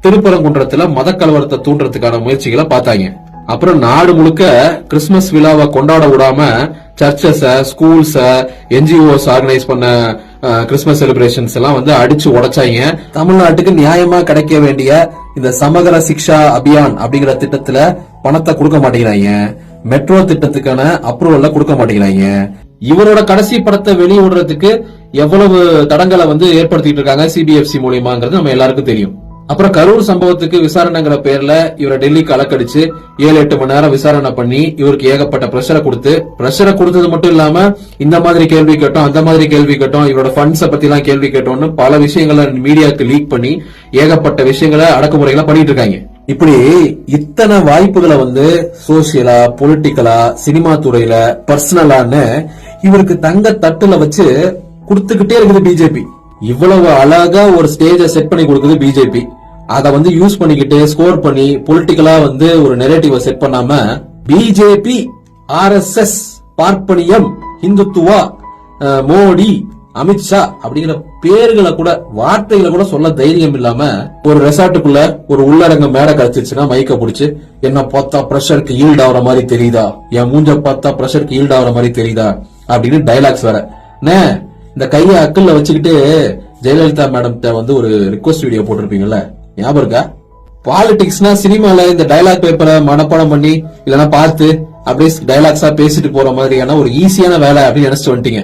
திருப்பரங்குன்றத்துல மத கலவரத்தை தூண்டுறதுக்கான முயற்சிகளை பார்த்தாங்க. அப்புறம் நாடு முழுக்க கிறிஸ்துமஸ் விழாவை கொண்டாட விடாம சர்ச்சஸ, ஸ்கூல்ஸ, என்ஜிஓஸ் ஆர்கனைஸ் பண்ண கிறிஸ்துமஸ் செலிப்ரேஷன்ஸ் எல்லாம் வந்து அடிச்சு உடைச்சாங்க. தமிழ்நாட்டுக்கு நியாயமா கிடைக்க வேண்டிய இந்த சமகர சிக்ஷா அபியான் அப்படிங்கிற திட்டத்துல பணத்தை கொடுக்க மாட்டேங்கிறாங்க. மெட்ரோ திட்டத்துக்கான அப்ரூவல் கொடுக்க மாட்டேங்கிறாங்க. இவரோட கடைசி படத்தை வெளியிடுறதுக்கு எவ்வளவு தடங்களை வந்து ஏற்படுத்திட்டு இருக்காங்க சிபிஎஃப்சி மூலியமாங்கிறது நம்ம எல்லாருக்கும் தெரியும். அப்புறம் கரூர் சம்பவத்துக்கு விசாரணைங்கிற பேர்ல இவரை டெல்லிக்கு அலக்கடிச்சு 7-8 மணி நேரம் விசாரணை பண்ணி இவருக்கு ஏகப்பட்ட பிரஷரை கொடுத்தது மட்டும் இல்லாம இந்த மாதிரி கேள்வி கேட்டோம், அந்த மாதிரி கேள்வி கேட்டோம், இவரோட ஃபண்ட்ஸ பத்தி எல்லாம் கேள்வி கேட்டோம்னு பல விஷயங்களை மீடியாவுக்கு லீக் பண்ணி ஏகப்பட்ட விஷயங்களை அடக்குமுறைகளை பண்ணிட்டு இருக்காங்க. இப்படி இத்தனை வாய்ப்புகளை வந்து சோசியலா, பொலிட்டிக்கலா, சினிமா துறையில, பர்சனலான்னு இவருக்கு தங்க தட்டுல வச்சு கொடுத்துக்கிட்டே இருக்குது பிஜேபி. இவ்வளவு அழகா ஒரு ஸ்டேஜ செட் பண்ணி கொடுக்குது பிஜேபி. அத வந்து யூஸ் பண்ணிக்கிட்டு ஸ்கோர் பண்ணி பொலிட்டிக்கலா வந்து ஒரு நெரேட்டிவ செட் பண்ணாம பிஜேபி, ஆர்எஸ்எஸ், பார்ப்பனியம், இந்துத்துவா, மோடி, அமித்ஷா அப்படிங்கிற பேர்களை கூட, வார்த்தைகளை கூட சொல்ல தைரியம் இல்லாம ஒரு ரெசார்ட்டுக்குள்ள ஒரு உள்ளரங்க மேடை கிடைச்சிருச்சுன்னா மைக்க புடிச்சு என்ன பார்த்தா பிரஷருக்கு ஈல்ட் ஆகுற மாதிரி தெரியுதா, என் மூஞ்ச பார்த்தா பிரஷருக்கு ஈல்ட் ஆகுற மாதிரி தெரியுதா அப்படின்னு டைலாக்ஸ் வேற. இந்த கைய அக்கல்ல வச்சுக்கிட்டு ஜெயலலிதா மேடம் வந்து ஒரு ரிக்வெஸ்ட் வீடியோ போட்டிருப்பீங்கல்ல, ஞாபகம் இருக்கா? பாலிடிக்ஸ்னா சினிமால இந்த டைலாக் பேப்பரை மனப்பாடம் பண்ணி இல்லனா பார்த்து அப்படியே டைலாக்ஸா பேசிட்டு போற மாதிரியான ஒரு ஈஸியான வேலை அப்படின்னு நினைச்சிட்டு வந்துட்டீங்க.